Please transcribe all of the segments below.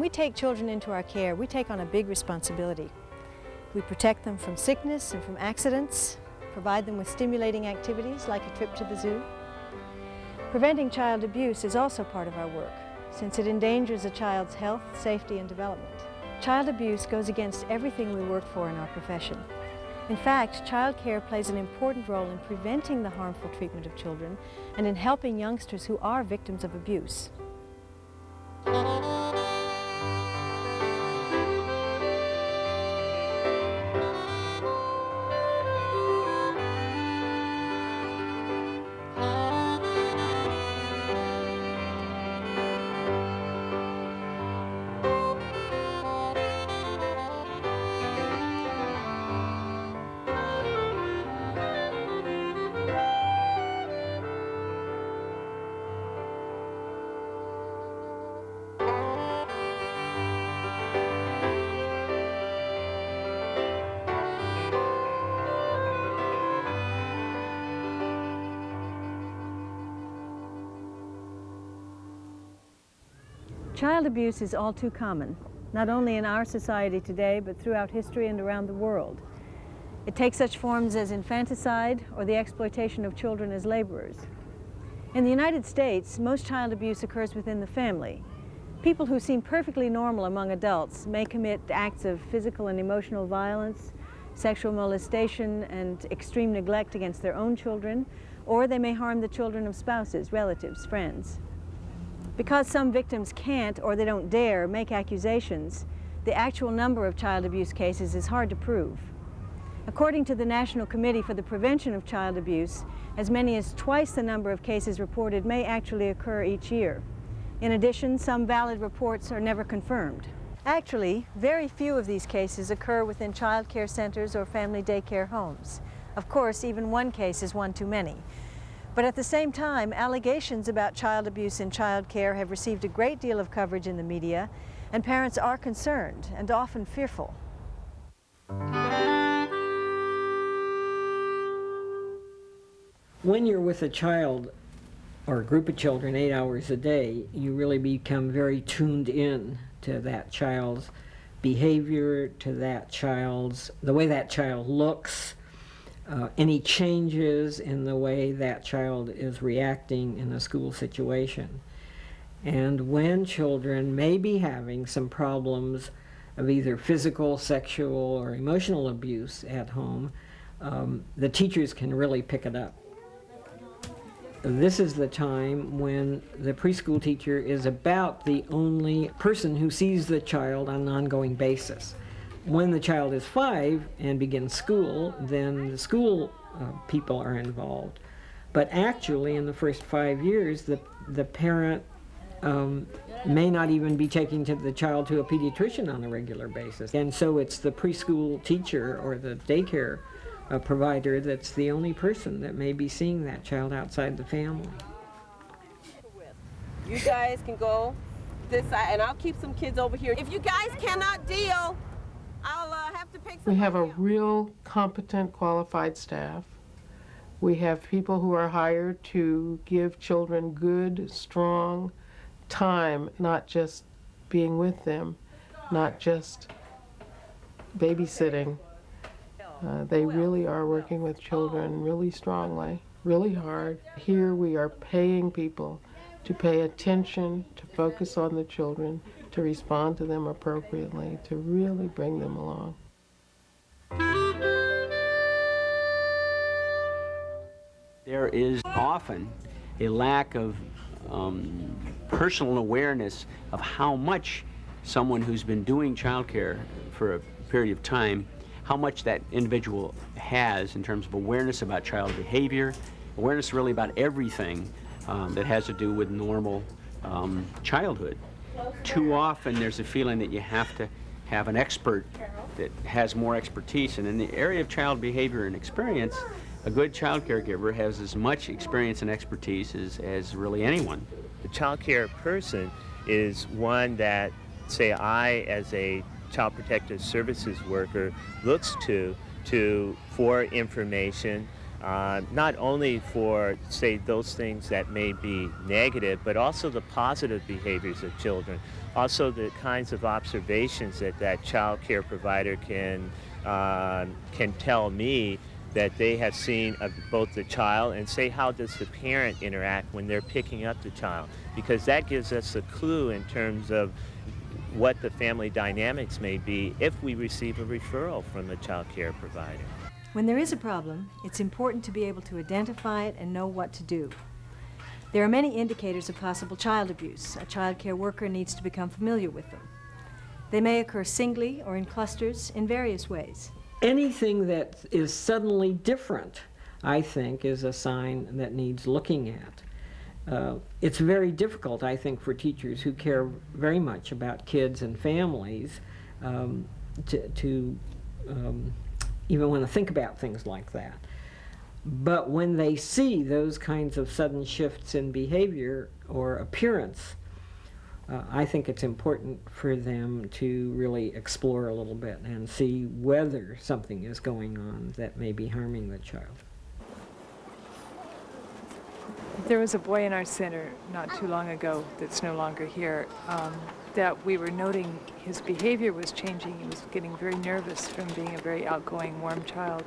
we take children into our care, we take on a big responsibility. We protect them from sickness and from accidents, provide them with stimulating activities like a trip to the zoo. Preventing child abuse is also part of our work, since it endangers a child's health, safety, and development. Child abuse goes against everything we work for in our profession. In fact, child care plays an important role in preventing the harmful treatment of children and in helping youngsters who are victims of abuse. Child abuse is all too common, not only in our society today, but throughout history and around the world. It takes such forms as infanticide or the exploitation of children as laborers. In the United States, most child abuse occurs within the family. People who seem perfectly normal among adults may commit acts of physical and emotional violence, sexual molestation, and extreme neglect against their own children, or they may harm the children of spouses, relatives, friends. Because some victims can't or they don't dare make accusations, the actual number of child abuse cases is hard to prove. According to the National Committee for the Prevention of Child Abuse, as many as twice the number of cases reported may actually occur each year. In addition, some valid reports are never confirmed. Actually, very few of these cases occur within child care centers or family daycare homes. Of course, even one case is one too many. But at the same time, allegations about child abuse in child care have received a great deal of coverage in the media, and parents are concerned and often fearful. When you're with a child or a group of children 8 hours a day, you really become very tuned in to that child's behavior, to the way that child looks, any changes in the way that child is reacting in a school situation. And when children may be having some problems of either physical, sexual, or emotional abuse at home, the teachers can really pick it up. This is the time when the preschool teacher is about the only person who sees the child on an ongoing basis. When the child is 5 and begins school, then the school people are involved. But actually, in the first 5 years, the parent may not even be taking the child to a pediatrician on a regular basis. And so it's the preschool teacher or the daycare provider that's the only person that may be seeing that child outside the family. You guys can go this side, and I'll keep some kids over here. If you guys cannot deal, I'll have to pick somebody. We have a real competent, qualified staff. We have people who are hired to give children good, strong time, not just being with them, not just babysitting. They really are working with children really strongly, really hard. Here we are paying people to pay attention, to focus on the children, to respond to them appropriately, to really bring them along. There is often a lack of personal awareness of how much someone who's been doing childcare for a period of time, how much that individual has in terms of awareness about child behavior, awareness really about everything that has to do with normal childhood. Too often there's a feeling that you have to have an expert that has more expertise, and in the area of child behavior and experience, a good child caregiver has as much experience and expertise as really anyone. The child care person is one that, say, I as a child protective services worker looks to for information not only for, say, those things that may be negative, but also the positive behaviors of children, also the kinds of observations that that child care provider can tell me that they have seen of both the child, and say, how does the parent interact when they're picking up the child? Because that gives us a clue in terms of what the family dynamics may be if we receive a referral from a child care provider. When there is a problem, it's important to be able to identify it and know what to do. There are many indicators of possible child abuse. A child care worker needs to become familiar with them. They may occur singly or in clusters in various ways. Anything that is suddenly different, I think, is a sign that needs looking at. It's very difficult, I think, for teachers who care very much about kids and families to even want to think about things like that. But when they see those kinds of sudden shifts in behavior or appearance, I think it's important for them to really explore a little bit and see whether something is going on that may be harming the child. There was a boy in our center not too long ago that's no longer here that we were noting his behavior was changing. He was getting very nervous from being a very outgoing, warm child,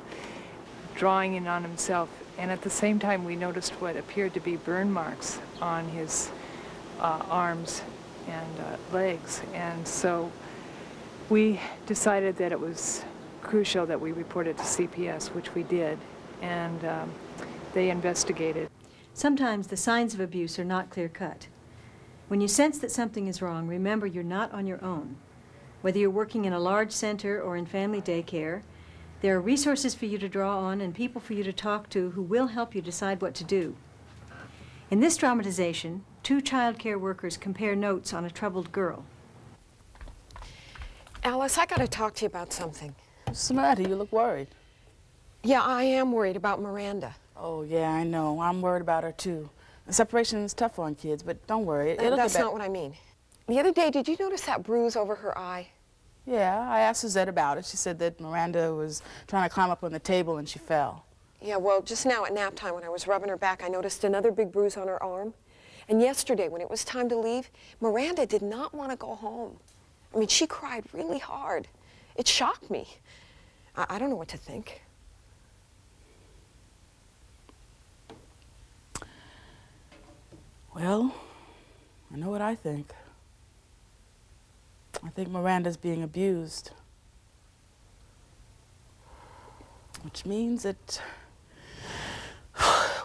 drawing in on himself. And at the same time, we noticed what appeared to be burn marks on his arms and legs. And so we decided that it was crucial that we report it to CPS, which we did, and they investigated. Sometimes the signs of abuse are not clear-cut. When you sense that something is wrong, remember you're not on your own. Whether you're working in a large center or in family daycare, there are resources for you to draw on and people for you to talk to who will help you decide what to do. In this dramatization, two child care workers compare notes on a troubled girl. Alice, I gotta talk to you about something. What's the matter? You look worried. Yeah, I am worried about Miranda. Oh, yeah, I know. I'm worried about her, too. The separation is tough on kids, but don't worry. That's not what I mean. The other day, did you notice that bruise over her eye? Yeah, I asked Suzette about it. She said that Miranda was trying to climb up on the table and she fell. Yeah, well, just now at nap time when I was rubbing her back, I noticed another big bruise on her arm. And yesterday, when it was time to leave, Miranda did not want to go home. I mean, she cried really hard. It shocked me. I don't know what to think. Well, I know what I think. I think Miranda's being abused. Which means that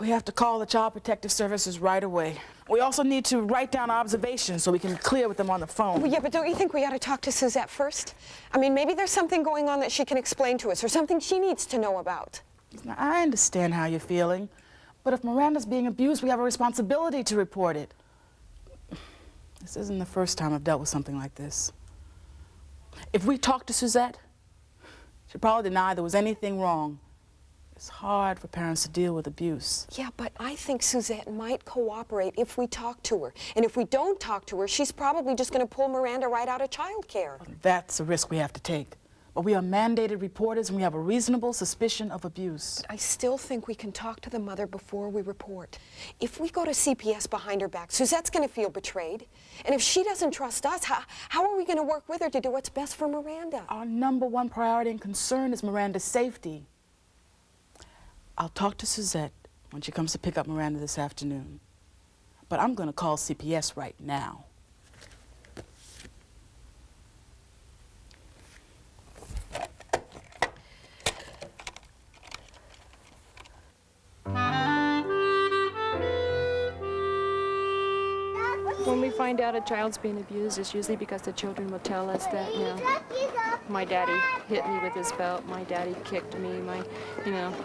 we have to call the Child Protective Services right away. We also need to write down observations so we can clear with them on the phone. Well, yeah, but don't you think we ought to talk to Suzette first? I mean, maybe there's something going on that she can explain to us, or something she needs to know about. Now, I understand how you're feeling, but if Miranda's being abused, we have a responsibility to report it. This isn't the first time I've dealt with something like this. If we talk to Suzette, she'd probably deny there was anything wrong. It's hard for parents to deal with abuse. Yeah, but I think Suzette might cooperate if we talk to her. And if we don't talk to her, she's probably just going to pull Miranda right out of childcare. That's a risk we have to take. But we are mandated reporters and we have a reasonable suspicion of abuse. I still think we can talk to the mother before we report. If we go to CPS behind her back, Suzette's going to feel betrayed. And if she doesn't trust us, how are we going to work with her to do what's best for Miranda? Our #1 priority and concern is Miranda's safety. I'll talk to Suzette when she comes to pick up Miranda this afternoon. But I'm going to call CPS right now. When we find out a child's being abused, it's usually because the children will tell us that, you know, my daddy hit me with his belt, my daddy kicked me,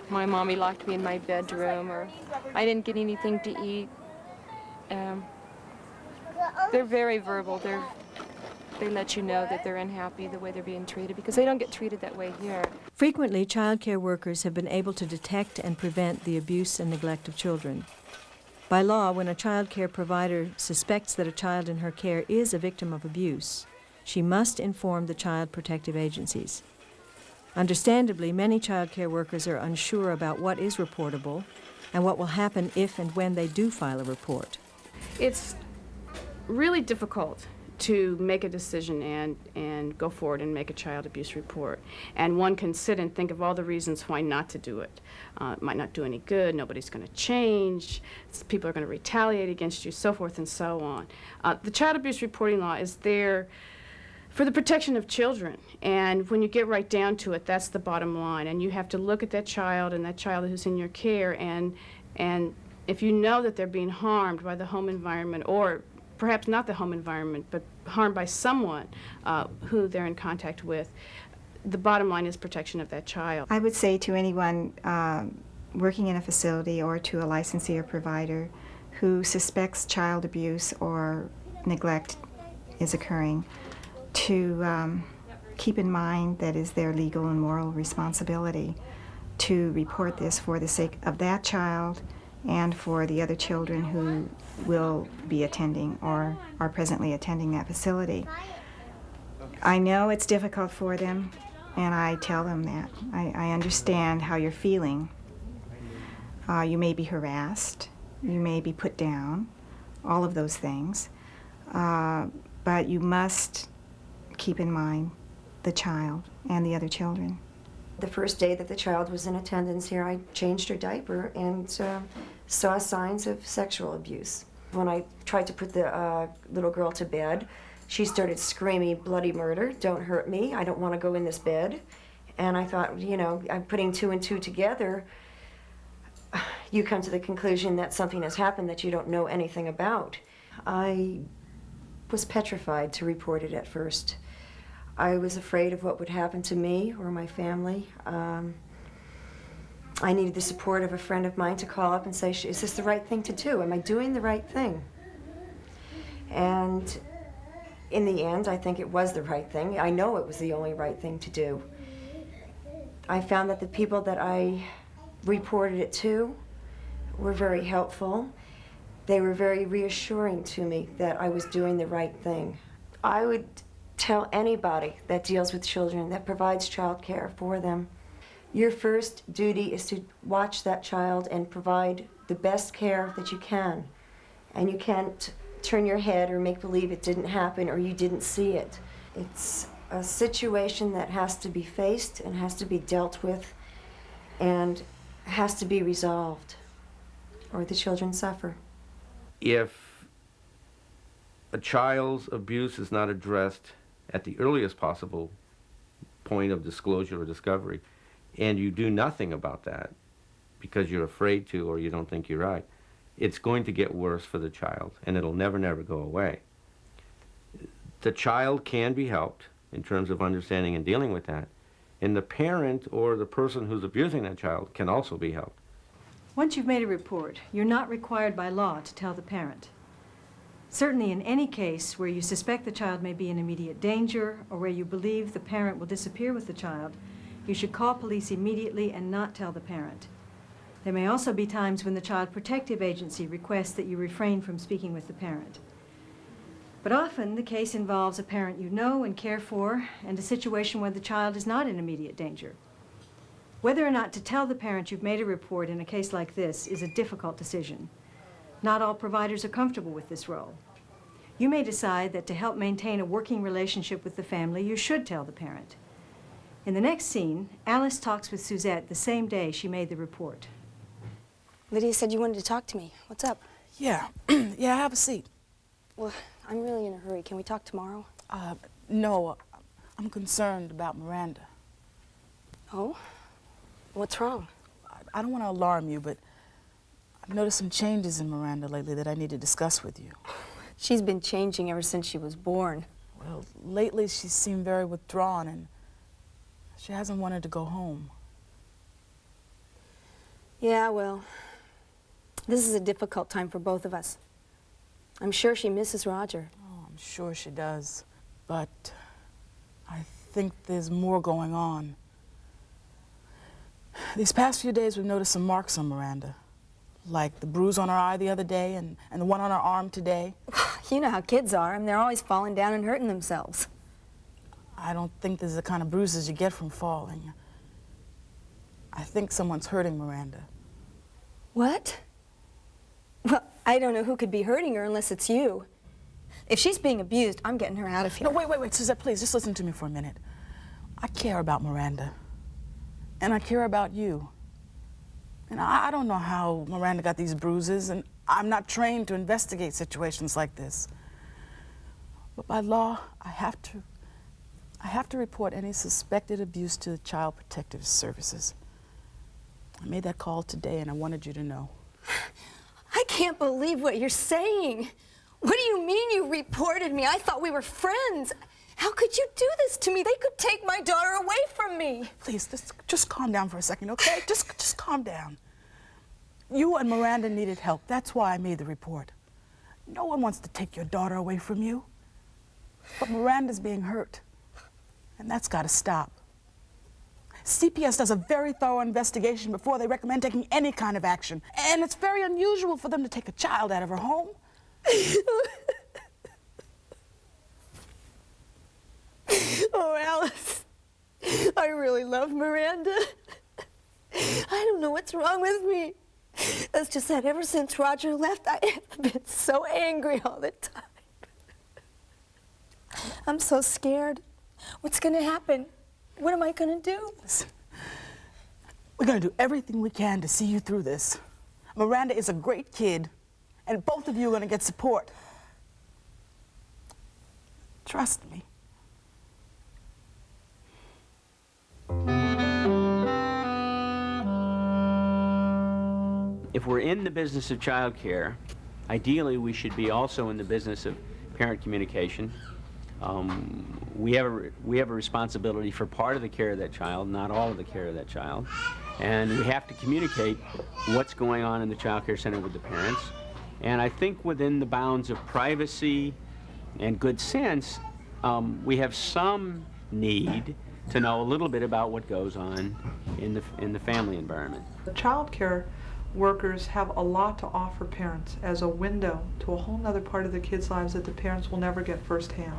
my mommy locked me in my bedroom, or I didn't get anything to eat. They're very verbal. They let you know that they're unhappy the way they're being treated, because they don't get treated that way here. Frequently, child care workers have been able to detect and prevent the abuse and neglect of children. By law, when a child care provider suspects that a child in her care is a victim of abuse, she must inform the child protective agencies. Understandably, many child care workers are unsure about what is reportable and what will happen if and when they do file a report. It's really difficult to make a decision and go forward and make a child abuse report. And one can sit and think of all the reasons why not to do it. It might not do any good, nobody's going to change, people are going to retaliate against you, so forth and so on. The child abuse reporting law is there for the protection of children, and when you get right down to it, that's the bottom line. And you have to look at that child and that child who's in your care, and if you know that they're being harmed by the home environment, or perhaps not the home environment, but harmed by someone who they're in contact with, the bottom line is protection of that child. I would say to anyone working in a facility or to a licensee or provider who suspects child abuse or neglect is occurring to keep in mind that is their legal and moral responsibility to report this for the sake of that child and for the other children who will be attending or are presently attending that facility. I know it's difficult for them, and I tell them that. I understand how you're feeling. You may be harassed, you may be put down, all of those things, but you must keep in mind the child and the other children. The first day that the child was in attendance here, I changed her diaper and saw signs of sexual abuse. When I tried to put the little girl to bed, she started screaming, "Bloody murder, don't hurt me, I don't want to go in this bed." And I thought, you know, I'm putting two and two together. You come to the conclusion that something has happened that you don't know anything about. I was petrified to report it at first. I was afraid of what would happen to me or my family. I needed the support of a friend of mine to call up and say, "Is this the right thing to do? Am I doing the right thing?" And in the end, I think it was the right thing. I know it was the only right thing to do. I found that the people that I reported it to were very helpful. They were very reassuring to me that I was doing the right thing. I would tell anybody that deals with children, that provides child care for them, your first duty is to watch that child and provide the best care that you can. And you can't turn your head or make believe it didn't happen or you didn't see it. It's a situation that has to be faced and has to be dealt with and has to be resolved, or the children suffer. If a child's abuse is not addressed at the earliest possible point of disclosure or discovery, and you do nothing about that because you're afraid to or you don't think you're right, it's going to get worse for the child, and it'll never go away. The child can be helped in terms of understanding and dealing with that, and the parent or the person who's abusing that child can also be helped. Once you've made a report, you're not required by law to tell the parent. Certainly in any case where you suspect the child may be in immediate danger or where you believe the parent will disappear with the child, you should call police immediately and not tell the parent. There may also be times when the Child Protective Agency requests that you refrain from speaking with the parent. But often the case involves a parent you know and care for and a situation where the child is not in immediate danger. Whether or not to tell the parent you've made a report in a case like this is a difficult decision. Not all providers are comfortable with this role. You may decide that to help maintain a working relationship with the family, you should tell the parent. In the next scene, Alice talks with Suzette the same day she made the report. Lydia said you wanted to talk to me. What's up? Yeah, yeah, have a seat. Well, I'm really in a hurry. Can we talk tomorrow? No, I'm concerned about Miranda. Oh? What's wrong? I don't want to alarm you, but I've noticed some changes in Miranda lately that I need to discuss with you. She's been changing ever since she was born. Well, lately she's seemed very withdrawn and she hasn't wanted to go home. Yeah, well, this is a difficult time for both of us. I'm sure she misses Roger. Oh, I'm sure she does. But I think there's more going on. These past few days we've noticed some marks on Miranda. Like the bruise on her eye the other day and the one on her arm today. You know how kids are. I mean, they're always falling down and hurting themselves. I don't think this is the kind of bruises you get from falling. I think someone's hurting Miranda. What? Well, I don't know who could be hurting her unless it's you. If she's being abused, I'm getting her out of here. No, wait, Suzette, please, just listen to me for a minute. I care about Miranda, and I care about you. And I don't know how Miranda got these bruises, and I'm not trained to investigate situations like this. But by law, I have to report any suspected abuse to the Child Protective Services. I made that call today, and I wanted you to know. I can't believe what you're saying. What do you mean you reported me? I thought we were friends. How could you do this to me? They could take my daughter away from me. Please, just calm down for a second, okay? Just calm down. You and Miranda needed help. That's why I made the report. No one wants to take your daughter away from you. But Miranda's being hurt, and that's got to stop. CPS does a very thorough investigation before they recommend taking any kind of action. And it's very unusual for them to take a child out of her home. Oh, Alice, I really love Miranda. I don't know what's wrong with me. It's just that ever since Roger left, I have been so angry all the time. I'm so scared. What's going to happen? What am I going to do? Listen, we're going to do everything we can to see you through this. Miranda is a great kid, and both of you are going to get support. Trust me. If we're in the business of childcare, ideally we should be also in the business of parent communication. We have a responsibility for part of the care of that child, not all of the care of that child. And we have to communicate what's going on in the child care center with the parents. And I think within the bounds of privacy and good sense, we have some need to know a little bit about what goes on in the family environment. The child care workers have a lot to offer parents as a window to a whole nother part of the kids' lives that the parents will never get firsthand.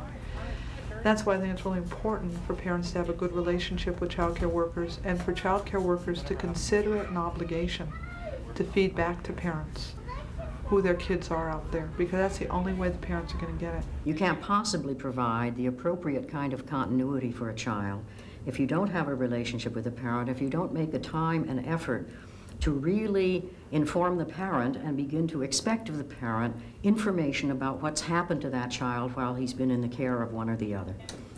That's why I think it's really important for parents to have a good relationship with child care workers, and for child care workers to consider it an obligation to feed back to parents who their kids are out there, because that's the only way the parents are going to get it. You can't possibly provide the appropriate kind of continuity for a child if you don't have a relationship with the parent, if you don't make the time and effort to really inform the parent and begin to expect of the parent information about what's happened to that child while he's been in the care of one or the other.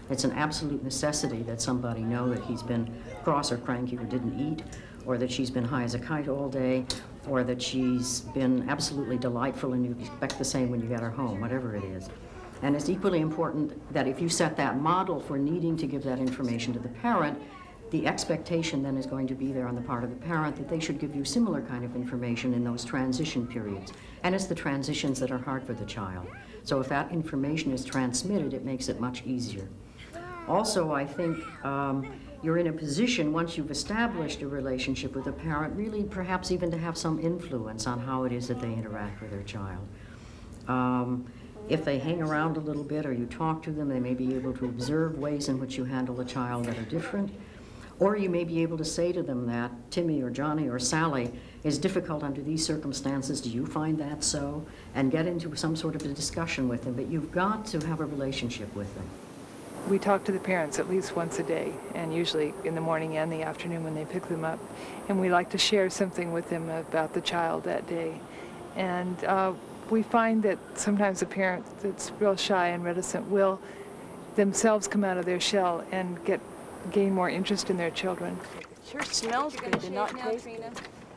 It's an absolute necessity that somebody know that he's been cross or cranky or didn't eat, or that she's been high as a kite all day, or that she's been absolutely delightful and you expect the same when you get her home, whatever it is. And it's equally important that if you set that model for needing to give that information to the parent, the expectation then is going to be there on the part of the parent that they should give you similar kind of information in those transition periods. And it's the transitions that are hard for the child. So if that information is transmitted, it makes it much easier. Also, I think you're in a position, once you've established a relationship with a parent, really perhaps even to have some influence on how it is that they interact with their child. If they hang around a little bit or you talk to them, they may be able to observe ways in which you handle a child that are different. Or you may be able to say to them that Timmy or Johnny or Sally is difficult under these circumstances. Do you find that so? And get into some sort of a discussion with them. But you've got to have a relationship with them. We talk to the parents at least once a day, and usually in the morning and the afternoon when they pick them up. And we like to share something with them about the child that day. And we find that sometimes a parent that's real shy and reticent will themselves come out of their shell and gain more interest in their children. It sure smells good to not taste.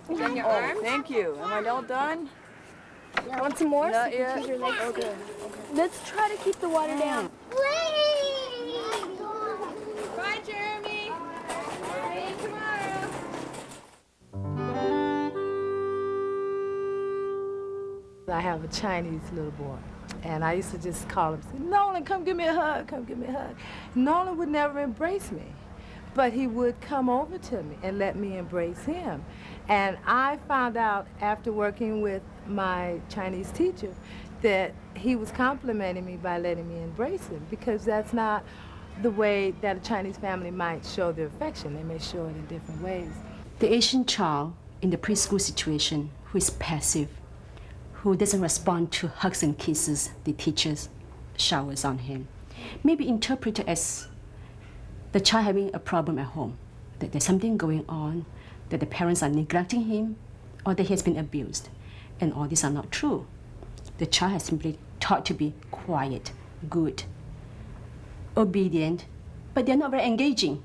Done your arms? Thank you. Am I all done? Want some more? Not yet. Okay. Let's try to keep the water down. Bye, Jeremy. See you tomorrow. I have a Chinese little boy, and I used to just call him, say, Nolan, come give me a hug, come give me a hug. Nolan would never embrace me, but he would come over to me and let me embrace him. And I found out after working with my Chinese teacher that he was complimenting me by letting me embrace him, because that's not the way that a Chinese family might show their affection. They may show it in different ways. The Asian child in the preschool situation who is passive, who doesn't respond to hugs and kisses the teachers showers on him, may be interpreted as the child having a problem at home, that there's something going on, that the parents are neglecting him, or that he has been abused. And all these are not true. The child has simply taught to be quiet, good, obedient, but they're not very engaging.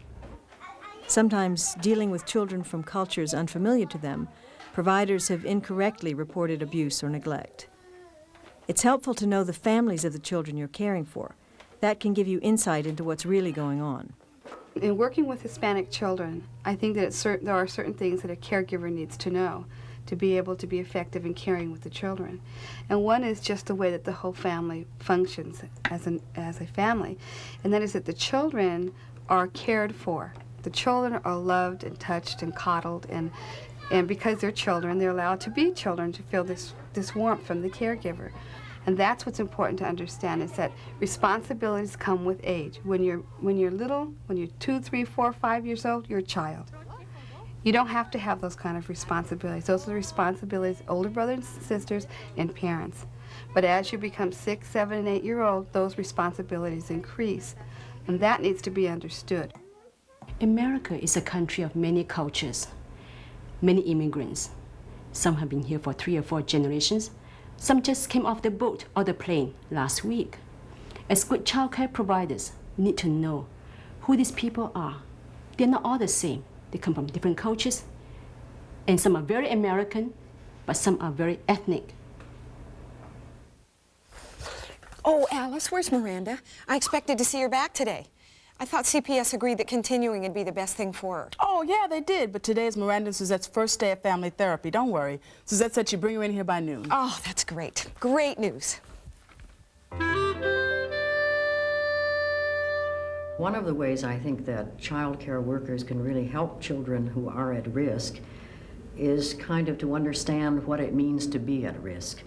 Sometimes, dealing with children from cultures unfamiliar to them, providers have incorrectly reported abuse or neglect. It's helpful to know the families of the children you're caring for. That can give you insight into what's really going on. In working with Hispanic children, I think that there are certain things that a caregiver needs to know to be able to be effective in caring with the children. And one is just the way that the whole family functions as a family, and that is that the children are cared for. The children are loved and touched and coddled, and because they're children, they're allowed to be children, to feel this warmth from the caregiver. And that's what's important to understand, is that responsibilities come with age. When you're little, when you're 2, 3, 4, 5 years old, you're a child. You don't have to have those kind of responsibilities. Those are the responsibilities of older brothers and sisters and parents. But as you become 6, 7, and 8 years old, those responsibilities increase. And that needs to be understood. America is a country of many cultures, many immigrants. Some have been here for 3 or 4 generations. Some just came off the boat or the plane last week. As good child care providers, we need to know who these people are. They're not all the same. They come from different cultures, and some are very American, but some are very ethnic. Oh, Alice, where's Miranda? I expected to see her back today. I thought CPS agreed that continuing would be the best thing for her. Oh, yeah, they did. But today is Miranda and Suzette's first day at family therapy. Don't worry. Suzette said she'd bring her in here by noon. Oh, that's great. Great news. One of the ways I think that child care workers can really help children who are at risk is kind of to understand what it means to be at risk.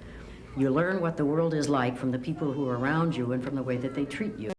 You learn what the world is like from the people who are around you and from the way that they treat you.